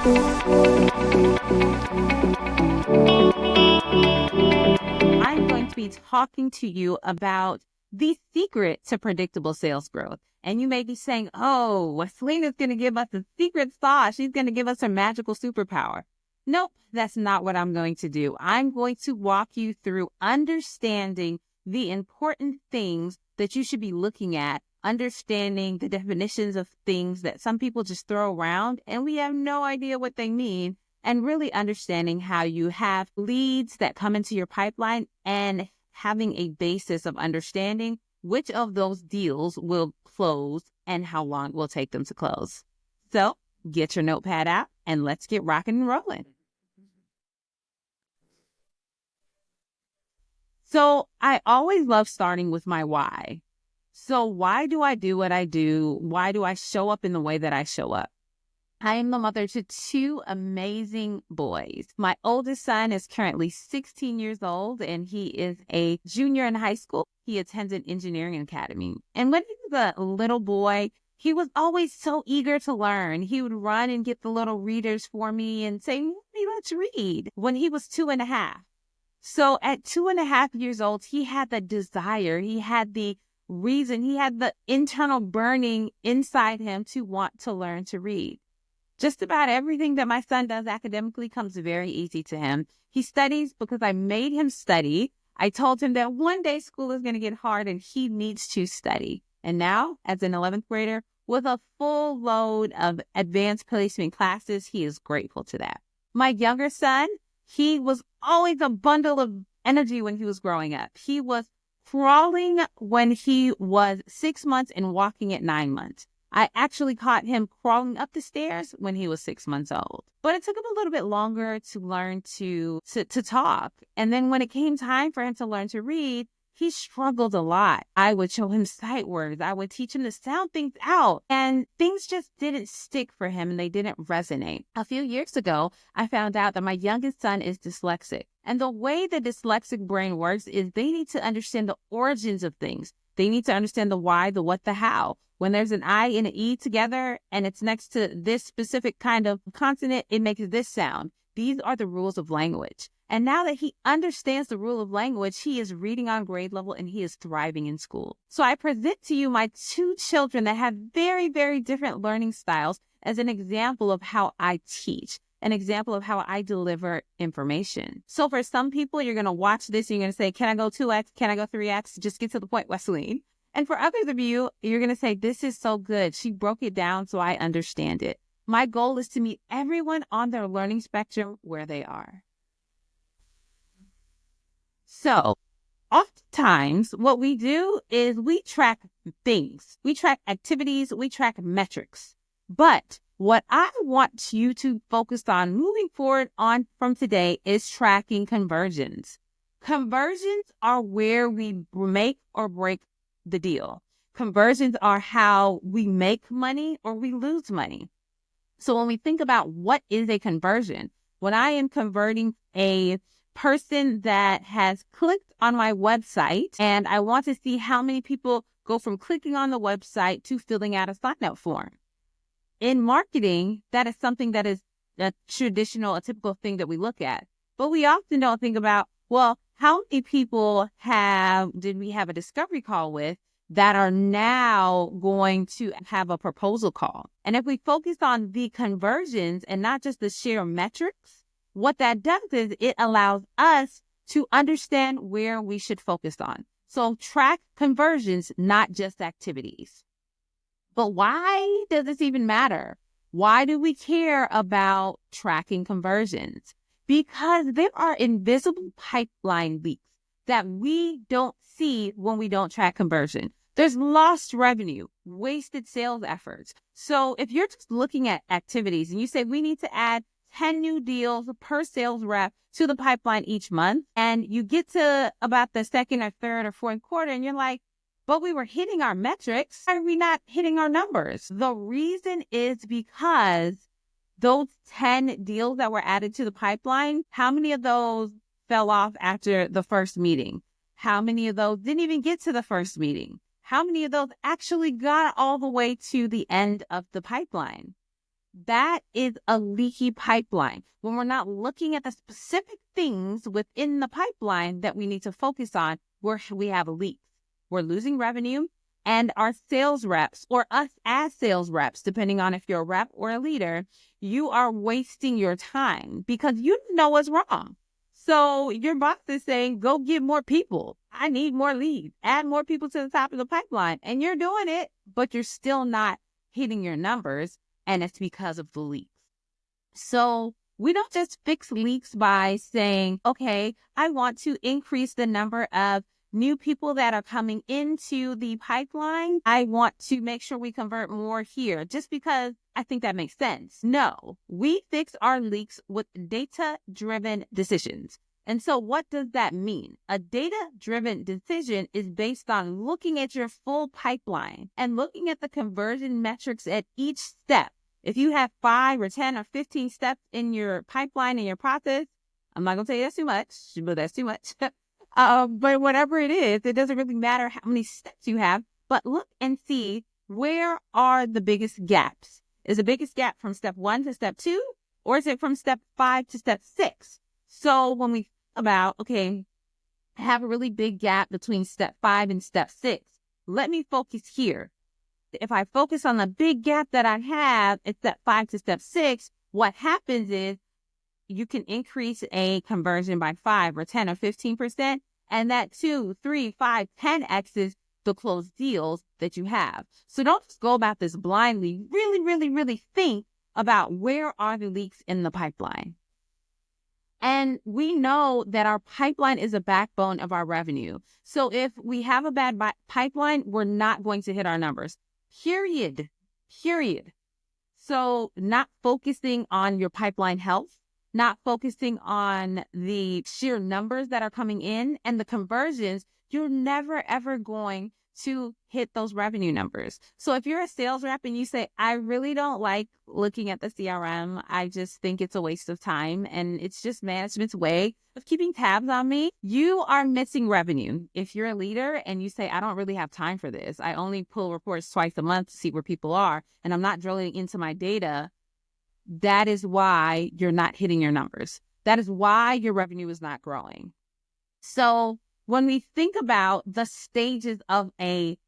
I'm going to be talking to you about the secret to predictable sales growth. And you may be saying, oh, Wesleyne is going to give us a secret sauce. She's going to give us her magical superpower. Nope, that's not what I'm going to do. I'm going to walk you through understanding the important things that you should be looking at, understanding the definitions of things that some people just throw around and we have no idea what they mean, and really understanding how you have leads that come into your pipeline and having a basis of understanding which of those deals will close and how long it will take them to close. So get your notepad out and let's get rocking and rolling. So I always love starting with my why. So why do I do what I do? Why do I show up in the way that I show up? I am the mother to two amazing boys. My oldest son is currently 16 years old, and he is a junior in high school. He attends an engineering academy. And when he was a little boy, he was always so eager to learn. He would run and get the little readers for me and say, "Mommy, let's read," when he was 2.5. So at 2.5 years old, he had the desire, he had the reason, he had the internal burning inside him to want to learn to read. Just about everything that my son does academically comes very easy to him. He studies because I made him study. I told him that one day school is going to get hard and he needs to study. And now, as an 11th grader, with a full load of advanced placement classes, he is grateful to that. My younger son, he was always a bundle of energy when he was growing up. He was crawling when he was 6 months and walking at 9 months. I actually caught him crawling up the stairs when he was 6 months old. But it took him a little bit longer to learn to talk. And then when it came time for him to learn to read, he struggled a lot. I would show him sight words. I would teach him to sound things out. And things just didn't stick for him and they didn't resonate. A few years ago, I found out that my youngest son is dyslexic. And the way the dyslexic brain works is they need to understand the origins of things. They need to understand the why, the what, the how. When there's an I and an E together and it's next to this specific kind of consonant, it makes this sound. These are the rules of language. And now that he understands the rule of language, he is reading on grade level and he is thriving in school. So I present to you my two children that have very, very different learning styles as an example of how I teach, an example of how I deliver information. So for some people, you're going to watch this and you're going to say, can I go 2X? Can I go 3X? Just get to the point, Wesleyne. And for others of you, you're going to say, this is so good. She broke it down so I understand it. My goal is to meet everyone on their learning spectrum where they are. So oftentimes what we do is we track things, we track activities, we track metrics. But what I want you to focus on moving forward on from today is tracking conversions. Conversions are where we make or break the deal. Conversions are how we make money or we lose money. So when we think about what is a conversion, when I am converting a person that has clicked on my website and I want to see how many people go from clicking on the website to filling out a sign-up form. In marketing, that is something that is a typical thing that we look at. But we often don't think about, well, how many people did we have a discovery call with that are now going to have a proposal call? And if we focus on the conversions and not just the sheer metrics, what that does is it allows us to understand where we should focus on. So track conversions, not just activities. But why does this even matter? Why do we care about tracking conversions? Because there are invisible pipeline leaks that we don't see when we don't track conversion. There's lost revenue, wasted sales efforts. So if you're just looking at activities and you say we need to add 10 new deals per sales rep to the pipeline each month, and you get to about the second or third or fourth quarter and you're like, but we were hitting our metrics. Why are we not hitting our numbers? The reason is because those 10 deals that were added to the pipeline, how many of those fell off after the first meeting? How many of those didn't even get to the first meeting? How many of those actually got all the way to the end of the pipeline? That is a leaky pipeline. When we're not looking at the specific things within the pipeline that we need to focus on, where we have leaks, we're losing revenue, and our sales reps, or us as sales reps, depending on if you're a rep or a leader, you are wasting your time because you don't know what's wrong. So your boss is saying, go get more people. I need more leads. Add more people to the top of the pipeline. And you're doing it, but you're still not hitting your numbers. And it's because of the leaks. So we don't just fix leaks by saying, okay, I want to increase the number of new people that are coming into the pipeline. I want to make sure we convert more here just because I think that makes sense. No, we fix our leaks with data-driven decisions. And so what does that mean? A data-driven decision is based on looking at your full pipeline and looking at the conversion metrics at each step. If you have 5 or 10 or 15 steps in your pipeline and your process, I'm not going to tell you that's too much, but that's too much. But whatever it is, it doesn't really matter how many steps you have, but look and see where are the biggest gaps. Is the biggest gap from step 1 to step 2, or is it from step 5 to step 6? So when we think about, okay, I have a really big gap between step 5 and step 6, let me focus here. If I focus on the big gap that I have at step 5 to step 6, what happens is you can increase a conversion by 5 or 10 or 15%, and that 2, 3, 5, 10x's the closed deals that you have. So don't just go about this blindly. Really think about where are the leaks in the pipeline. And we know that our pipeline is a backbone of our revenue. So if we have a bad pipeline, we're not going to hit our numbers. Period. So not focusing on your pipeline health, not focusing on the sheer numbers that are coming in and the conversions, you're never, ever going to hit those revenue numbers. So if you're a sales rep and you say, I really don't like looking at the CRM, I just think it's a waste of time and it's just management's way of keeping tabs on me, you are missing revenue. If you're a leader and you say, I don't really have time for this, I only pull reports twice a month to see where people are, and I'm not drilling into my data, that is why you're not hitting your numbers. That is why your revenue is not growing. So when we think about the stages of a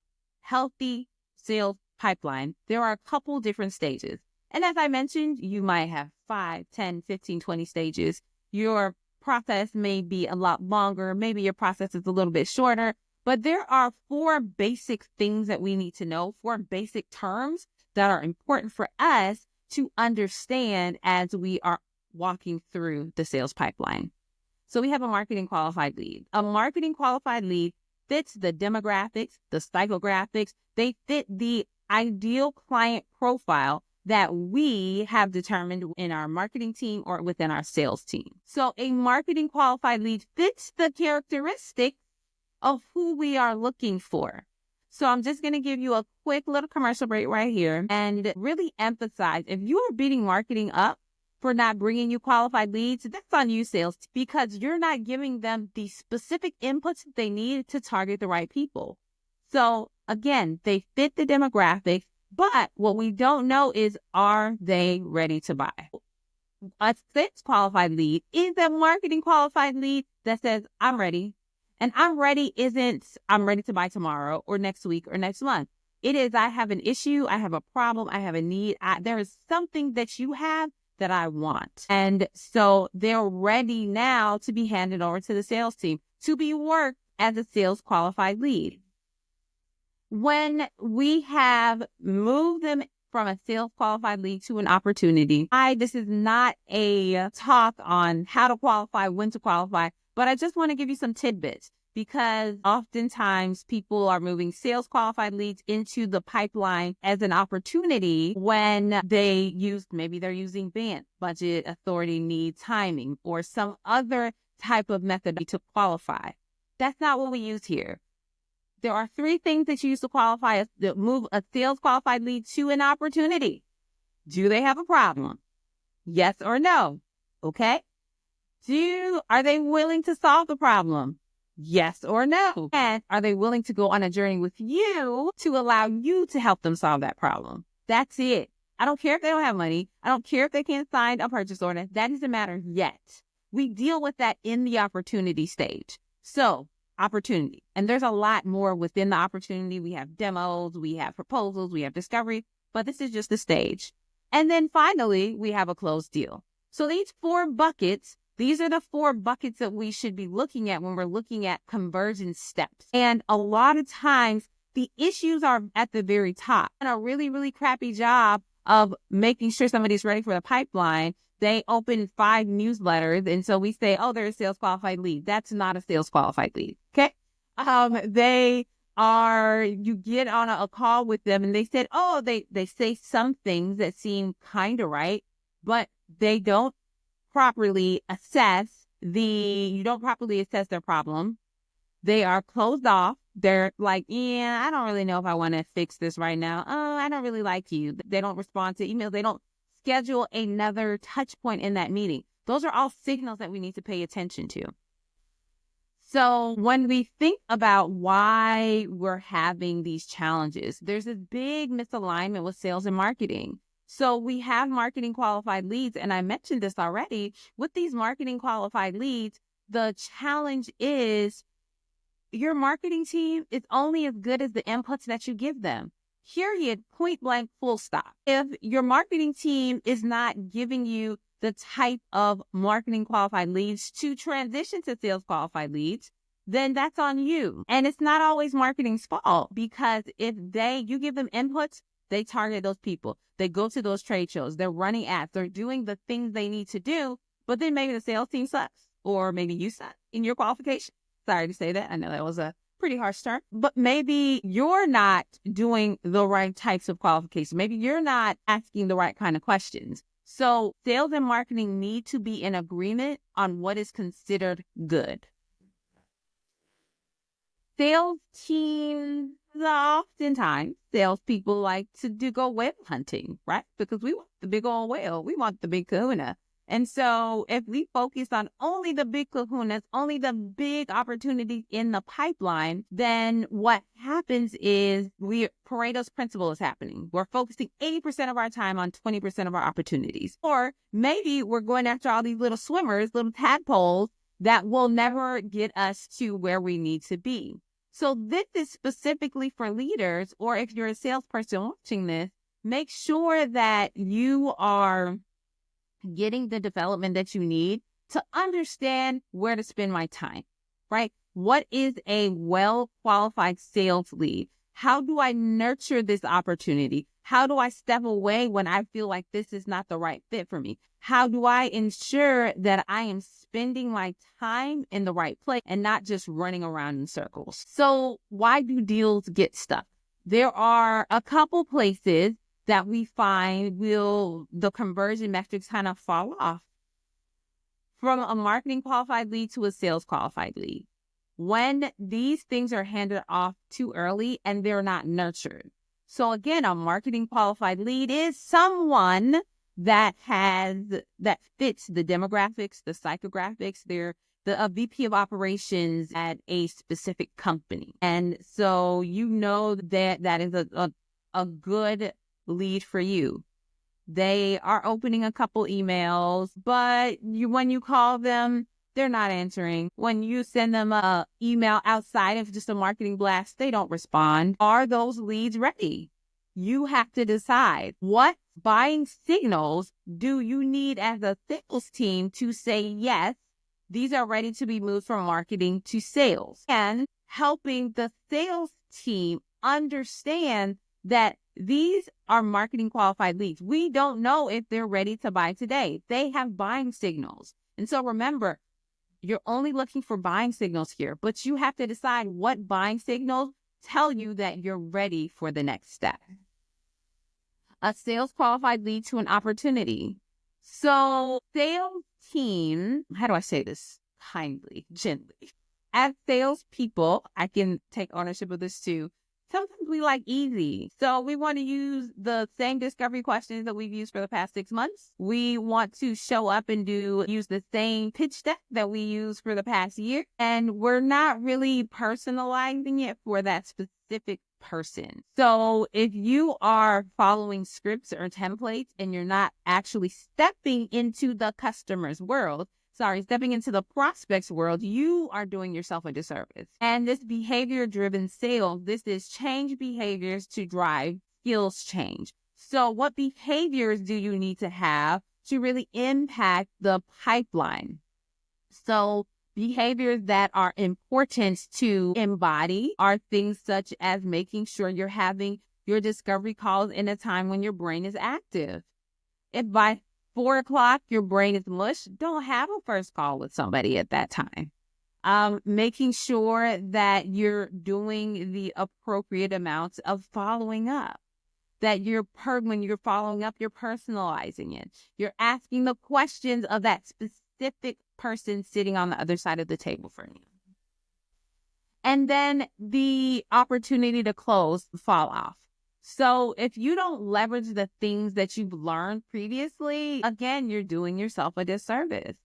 healthy sales pipeline, there are a couple different stages. And as I mentioned, you might have 5, 10, 15, 20 stages. Your process may be a lot longer. Maybe your process is a little bit shorter. But there are 4 basic things that we need to know, 4 basic terms that are important for us to understand as we are walking through the sales pipeline. So we have a marketing qualified lead. A marketing qualified lead fits the demographics, the psychographics. They fit the ideal client profile that we have determined in our marketing team or within our sales team. So a marketing qualified lead fits the characteristics of who we are looking for. So I'm just going to give you a quick little commercial break right here and really emphasize, if you are beating marketing up for not bringing you qualified leads, that's on you, sales, because you're not giving them the specific inputs that they need to target the right people. So again, they fit the demographic, but what we don't know is, are they ready to buy? A sales qualified lead is a marketing qualified lead that says, I'm ready. And I'm ready isn't, I'm ready to buy tomorrow or next week or next month. It is, I have an issue, I have a problem, I have a need. There is something that you have that I want. And so they're ready now to be handed over to the sales team to be worked as a sales qualified lead. When we have moved them from a sales qualified lead to an opportunity, this is not a talk on how to qualify, when to qualify, but I just want to give you some tidbits, because oftentimes people are moving sales qualified leads into the pipeline as an opportunity when maybe they're using BANT, budget, authority, need, timing, or some other type of method to qualify. That's not what we use here. There are 3 things that you use to qualify, that move a sales qualified lead to an opportunity. Do they have a problem? Yes or no? Okay. Are they willing to solve the problem? Yes or no? And are they willing to go on a journey with you to allow you to help them solve that problem? That's it. I don't care if they don't have money. I don't care if they can't sign a purchase order. That doesn't matter yet. We deal with that in the opportunity stage. So opportunity. And there's a lot more within the opportunity. We have demos, we have proposals, we have discovery, but this is just the stage. And then finally, we have a closed deal. So these 4 buckets, these are the 4 buckets that we should be looking at when we're looking at conversion steps. And a lot of times the issues are at the very top. And a really, really crappy job of making sure somebody's ready for the pipeline. They open 5 newsletters. And so we say, oh, they're a sales qualified lead. That's not a sales qualified lead. Okay. You get on a call with them and they said, oh, they say some things that seem kind of right, but they don't properly assess you don't properly assess their problem. They are closed off. They're like, yeah, I don't really know if I want to fix this right now. Oh, I don't really like you. They don't respond to emails. They don't schedule another touch point in that meeting. Those are all signals that we need to pay attention to. So when we think about why we're having these challenges, there's this big misalignment with sales and marketing. So we have marketing qualified leads, and I mentioned this already. With these marketing qualified leads, the challenge is your marketing team is only as good as the inputs that you give them. Period, point blank, full stop. If your marketing team is not giving you the type of marketing qualified leads to transition to sales qualified leads, then that's on you. And it's not always marketing's fault, because if you give them inputs, they target those people. They go to those trade shows. They're running ads. They're doing the things they need to do, but then maybe the sales team sucks, or maybe you suck in your qualification. Sorry to say that. I know that was a pretty harsh term, but maybe you're not doing the right types of qualifications. Maybe you're not asking the right kind of questions. So sales and marketing need to be in agreement on what is considered good. Sales teams, oftentimes, salespeople like to go whale hunting, right? Because we want the big old whale. We want the big kahuna. And so if we focus on only the big kahunas, only the big opportunities in the pipeline, then what happens is Pareto's principle is happening. We're focusing 80% of our time on 20% of our opportunities. Or maybe we're going after all these little swimmers, little tadpoles that will never get us to where we need to be. So this is specifically for leaders, or if you're a salesperson watching this, make sure that you are getting the development that you need to understand where to spend my time, right? What is a well-qualified sales lead? How do I nurture this opportunity? How do I step away when I feel like this is not the right fit for me? How do I ensure that I am spending my time in the right place and not just running around in circles? So why do deals get stuck? There are a couple places that we find the conversion metrics kind of fall off. From a marketing qualified lead to a sales qualified lead. When these things are handed off too early and they're not nurtured. So again, a marketing qualified lead is someone that fits the demographics, the psychographics. They're a VP of operations at a specific company. And so you know that is a good lead for you. They are opening a couple emails, but when you call them, they're not answering. When you send them an email outside of just a marketing blast, they don't respond. Are those leads ready? You have to decide, what buying signals do you need as a sales team to say, yes, these are ready to be moved from marketing to sales, and helping the sales team understand that these are marketing qualified leads. We don't know if they're ready to buy today. They have buying signals. And so remember, you're only looking for buying signals here, but you have to decide what buying signals tell you that you're ready for the next step. A sales qualified lead to an opportunity. So sales team, how do I say this kindly, gently? As salespeople, I can take ownership of this too. Sometimes we like easy. So we want to use the same discovery questions that we've used for the past 6 months. We want to show up and use the same pitch deck that we used for the past year. And we're not really personalizing it for that specific person. So if you are following scripts or templates and you're not actually stepping into the customer's world, stepping into the prospect's world, you are doing yourself a disservice. And this behavior-driven sales, this is change behaviors to drive skills change. So what behaviors do you need to have to really impact the pipeline? So behaviors that are important to embody are things such as making sure you're having your discovery calls in a time when your brain is active. If by 4 o'clock your brain is mush, don't have a first call with somebody at that time. Making sure that you're doing the appropriate amounts of following up. That when you're following up, you're personalizing it. You're asking the questions of that specific person sitting on the other side of the table for you. And then the opportunity to close fall off. So if you don't leverage the things that you've learned previously, again, you're doing yourself a disservice.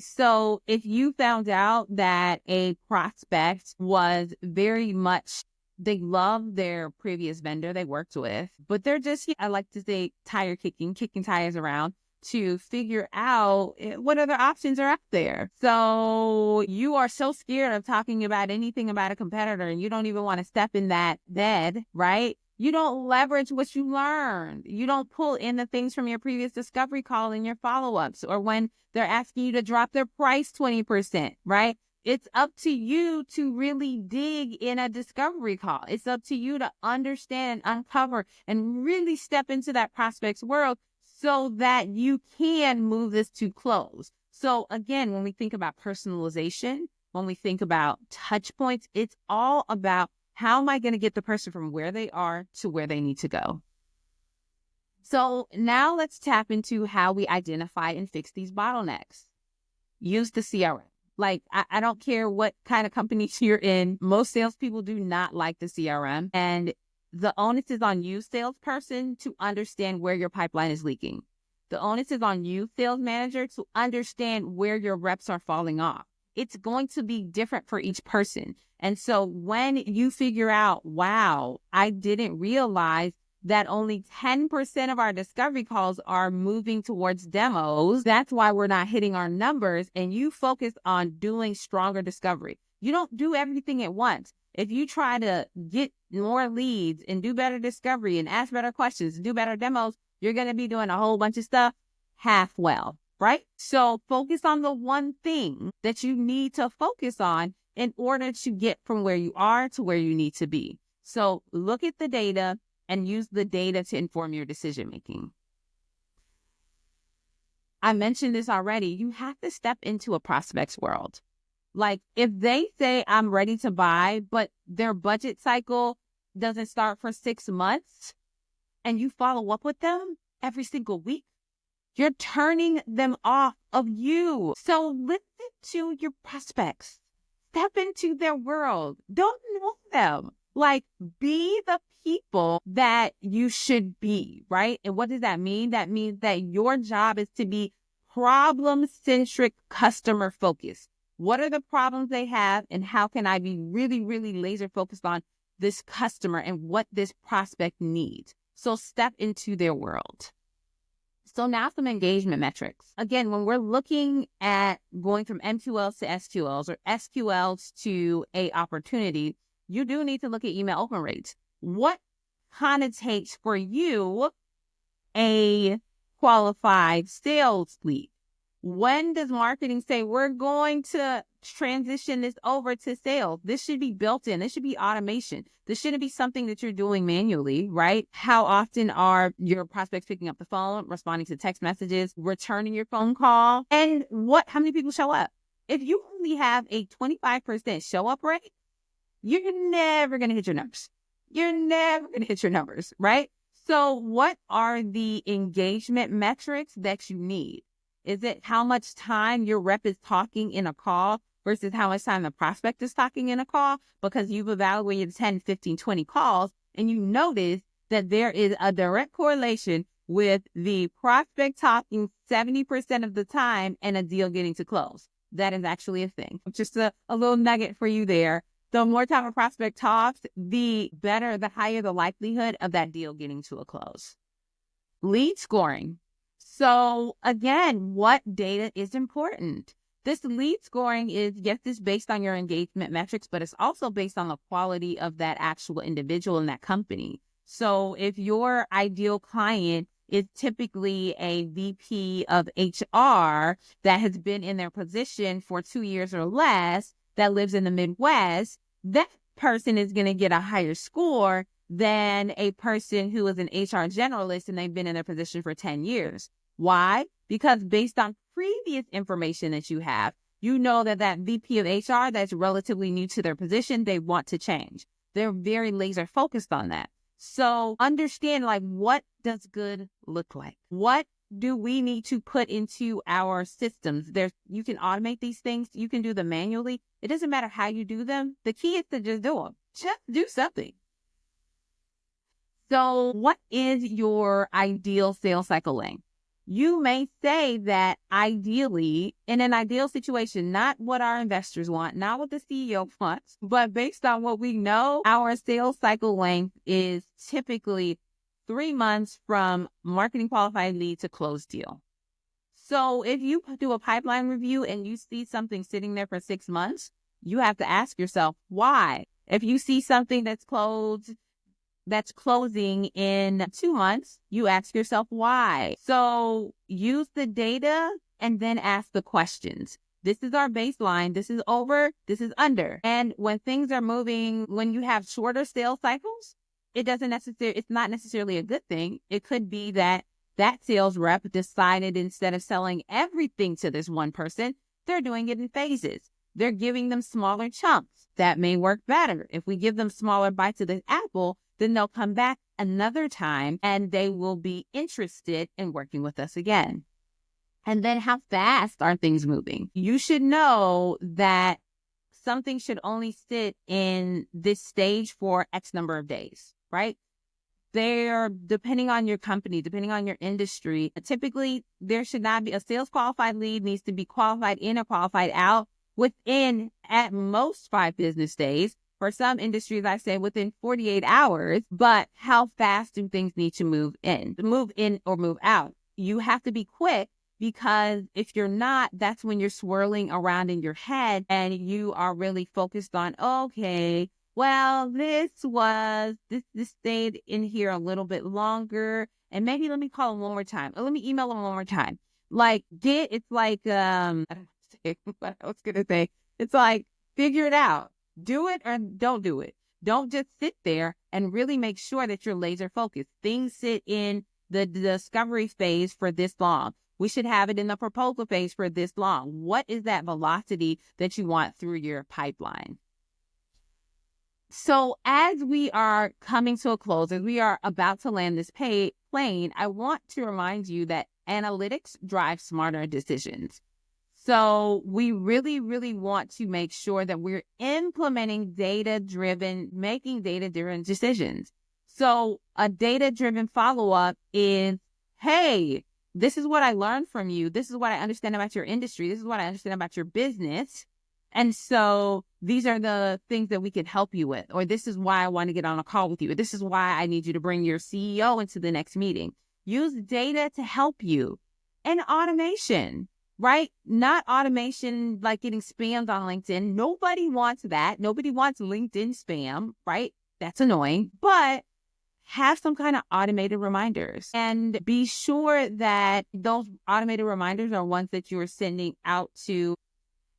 So if you found out that a prospect was very much, they love their previous vendor they worked with, but they're just, I like to say, kicking tires around to figure out what other options are out there. So you are so scared of talking about anything about a competitor and you don't even want to step in that bed, right? You don't leverage what you learned. You don't pull in the things from your previous discovery call in your follow-ups, or when they're asking you to drop their price 20%, right? It's up to you to really dig in a discovery call. It's up to you to understand, uncover, and really step into that prospect's world so that you can move this to close. So again, when we think about personalization, when we think about touch points, it's all about how am I going to get the person from where they are to where they need to go? So now let's tap into how we identify and fix these bottlenecks. Use the CRM. Like, I don't care what kind of companies you're in. Most salespeople do not like the CRM. And the onus is on you, salesperson, to understand where your pipeline is leaking. The onus is on you, sales manager, to understand where your reps are falling off. It's going to be different for each person. And so when you figure out, wow, I didn't realize that only 10% of our discovery calls are moving towards demos, that's why we're not hitting our numbers, and you focus on doing stronger discovery. You don't do everything at once. If you try to get more leads and do better discovery and ask better questions and do better demos, you're going to be doing a whole bunch of stuff half well, right? So focus on the one thing that you need to focus on in order to get from where you are to where you need to be. So look at the data and use the data to inform your decision-making. I mentioned this already. You have to step into a prospect's world. Like, if they say I'm ready to buy, but their budget cycle doesn't start for 6 months, and you follow up with them every single week, you're turning them off of you. So listen to your prospects. Step into their world. Don't know them. Like, be the people that you should be, right? And what does that mean? That means that your job is to be problem-centric, customer-focused. What are the problems they have, and how can I be really, really laser-focused on this customer and what this prospect needs? So step into their world. So now some engagement metrics. Again, when we're looking at going from MQLs to SQLs or SQLs to a opportunity, you do need to look at email open rates. What connotates for you a qualified sales lead? When does marketing say we're going to transition this over to sales? This should be built in. This should be automation. This shouldn't be something that you're doing manually, right? How often are your prospects picking up the phone, responding to text messages, returning your phone call? And how many people show up? If you only have a 25% show up rate, you're never going to hit your numbers. You're never going to hit your numbers, right? So what are the engagement metrics that you need? Is it how much time your rep is talking in a call versus how much time the prospect is talking in a call? Because you've evaluated 10, 15, 20 calls, and you notice that there is a direct correlation with the prospect talking 70% of the time and a deal getting to close. That is actually a thing. Just a little nugget for you there. The more time a prospect talks, the higher the likelihood of that deal getting to a close. Lead scoring. So again, what data is important? This lead scoring is, yes, it's based on your engagement metrics, but it's also based on the quality of that actual individual in that company. So if your ideal client is typically a VP of HR that has been in their position for 2 years or less, that lives in the Midwest, that person is going to get a higher score than a person who is an HR generalist and they've been in their position for 10 years. Why? Because based on previous information that you have, you know that VP of HR that's relatively new to their position, they want to change. They're very laser focused on that. So understand, like, what does good look like? What do we need to put into our systems? You can automate these things. You can do them manually. It doesn't matter how you do them. The key is to just do them. Just do something. So what is your ideal sales cycle length? You may say that ideally, in an ideal situation, not what our investors want, not what the CEO wants, but based on what we know, our sales cycle length is typically 3 months from marketing qualified lead to closed deal. So if you do a pipeline review and you see something sitting there for 6 months, you have to ask yourself why. If you see something that's closing in 2 months, you ask yourself why. So use the data and then ask the questions. This is our baseline. This is over. This is under. And when things are moving, when you have shorter sales cycles, it's not necessarily a good thing. It could be that sales rep decided instead of selling everything to this one person, they're doing it in phases. They're giving them smaller chunks. That may work better. If we give them smaller bites of the apple, then they'll come back another time and they will be interested in working with us again. And then how fast are things moving? You should know that something should only sit in this stage for X number of days, right? Depending on your company, depending on your industry, typically there should not be a sales qualified lead needs to be qualified in or qualified out within at most 5 business days. For some industries, I say within 48 hours, but how fast do things need to move in or move out? You have to be quick, because if you're not, that's when you're swirling around in your head and you are really focused on, okay, well, this stayed in here a little bit longer, and maybe let me call them one more time, or let me email them one more time. I don't say what I was gonna say. It's like, figure it out. Do it or don't do it. Don't just sit there, and really make sure that you're laser focused. Things sit in the discovery phase for this long. We should have it in the proposal phase for this long. What is that velocity that you want through your pipeline? So as we are coming to a close, as we are about to land this plane, I want to remind you that analytics drive smarter decisions. So we really, really want to make sure that we're implementing making data-driven decisions. So a data-driven follow-up is, hey, this is what I learned from you. This is what I understand about your industry. This is what I understand about your business. And so these are the things that we can help you with, or this is why I want to get on a call with you. Or this is why I need you to bring your CEO into the next meeting. Use data to help you. And automation, right? Not automation like getting spammed on LinkedIn. Nobody wants that. Nobody wants LinkedIn spam, right? That's annoying. But have some kind of automated reminders, and be sure that those automated reminders are ones that you're sending out to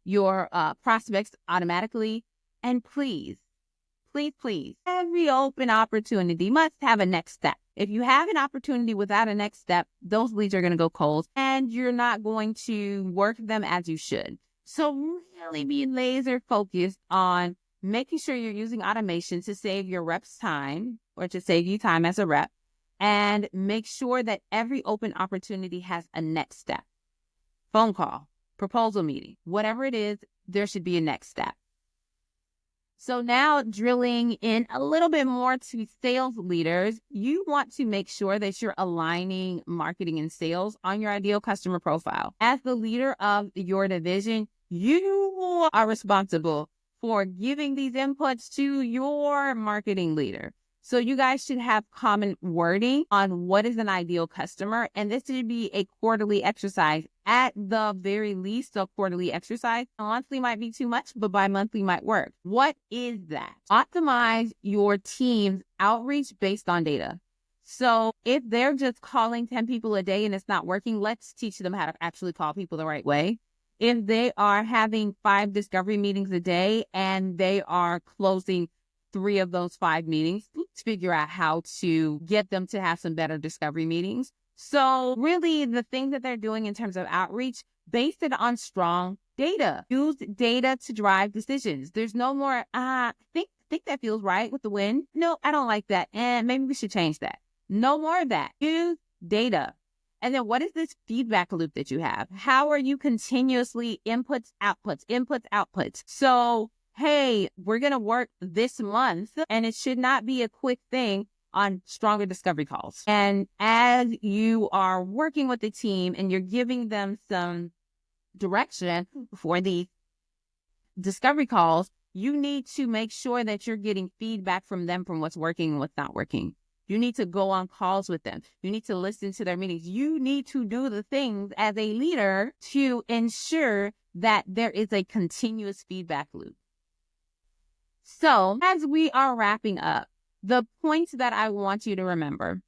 your prospects automatically. And please, every open opportunity must have a next step. If you have an opportunity without a next step, those leads are going to go cold and you're not going to work them as you should. So really be laser focused on making sure you're using automation to save your reps time, or to save you time as a rep, and make sure that every open opportunity has a next step. Phone call, proposal meeting, whatever it is, there should be a next step. So now drilling in a little bit more to sales leaders, you want to make sure that you're aligning marketing and sales on your ideal customer profile. As the leader of your division, you are responsible for giving these inputs to your marketing leader. So you guys should have common wording on what is an ideal customer. And this should be a quarterly exercise. At the very least, a quarterly exercise. Monthly might be too much, but bi-monthly might work. What is that? Optimize your team's outreach based on data. So if they're just calling 10 people a day and it's not working, let's teach them how to actually call people the right way. If they are having 5 discovery meetings a day and they are closing 3 of those 5 meetings, let's figure out how to get them to have some better discovery meetings. So really the things that they're doing in terms of outreach, based it on strong data. Use data to drive decisions. There's no more, think that feels right with the wind. No, I don't like that. And maybe we should change that. No more of that. Use data. And then what is this feedback loop that you have? How are you continuously inputs, outputs? So, hey, we're going to work this month and it should not be a quick thing on stronger discovery calls. And as you are working with the team and you're giving them some direction for the discovery calls, you need to make sure that you're getting feedback from them from what's working and what's not working. You need to go on calls with them. You need to listen to their meetings. You need to do the things as a leader to ensure that there is a continuous feedback loop. So as we are wrapping up, the points that I want you to remember: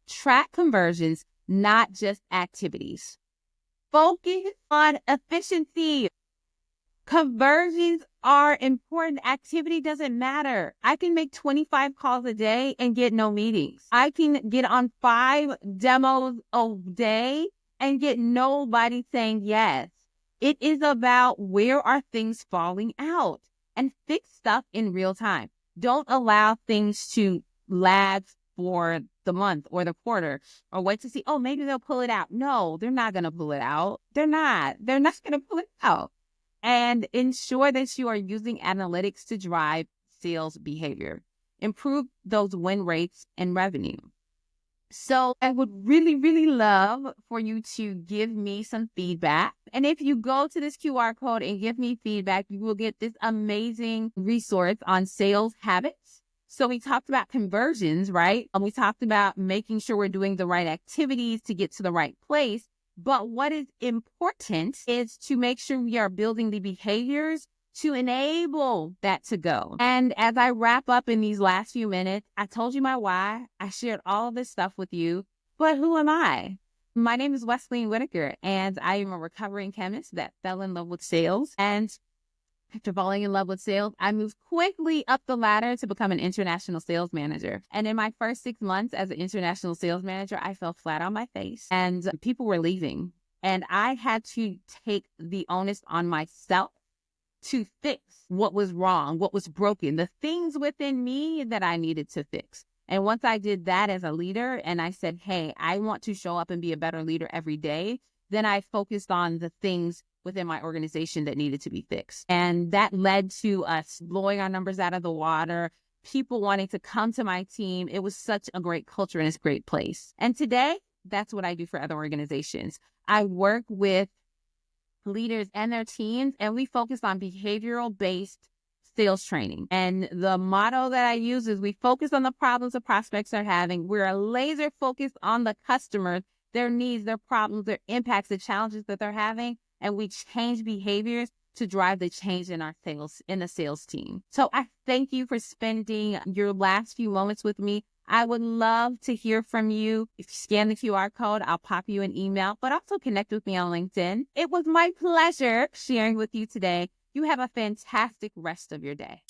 track conversions, not just activities. Focus on efficiency. Conversions are important. Activity doesn't matter. I can make 25 calls a day and get no meetings. I can get on 5 demos a day and get nobody saying yes. It is about where are things falling out, and fix stuff in real time. Don't allow things to lag for the month or the quarter, or wait to see, oh, maybe they'll pull it out. No, they're not going to pull it out. They're not going to pull it out. And ensure that you are using analytics to drive sales behavior. Improve those win rates and revenue. So I would really, really love for you to give me some feedback. And if you go to this QR code and give me feedback, you will get this amazing resource on sales habits. So we talked about conversions, right? And we talked about making sure we're doing the right activities to get to the right place. But what is important is to make sure we are building the behaviors to enable that to go. And as I wrap up in these last few minutes, I told you my why. I shared all of this stuff with you, but who am I? My name is Wesleyne Whittaker, and I am a recovering chemist that fell in love with sales. And after falling in love with sales, I moved quickly up the ladder to become an international sales manager. And in my first 6 months as an international sales manager, I fell flat on my face and people were leaving. And I had to take the onus on myself to fix what was wrong, what was broken, the things within me that I needed to fix. And once I did that as a leader and I said, hey, I want to show up and be a better leader every day, then I focused on the things within my organization that needed to be fixed. And that led to us blowing our numbers out of the water, people wanting to come to my team. It was such a great culture and it's a great place. And today, that's what I do for other organizations. I work with leaders and their teams, and we focus on behavioral-based sales training. And the motto that I use is we focus on the problems the prospects are having. We're laser focused on the customers, their needs, their problems, their impacts, the challenges that they're having. And we change behaviors to drive the change in our sales, in the sales team. So I thank you for spending your last few moments with me. I would love to hear from you. If you scan the QR code, I'll pop you an email, but also connect with me on LinkedIn. It was my pleasure sharing with you today. You have a fantastic rest of your day.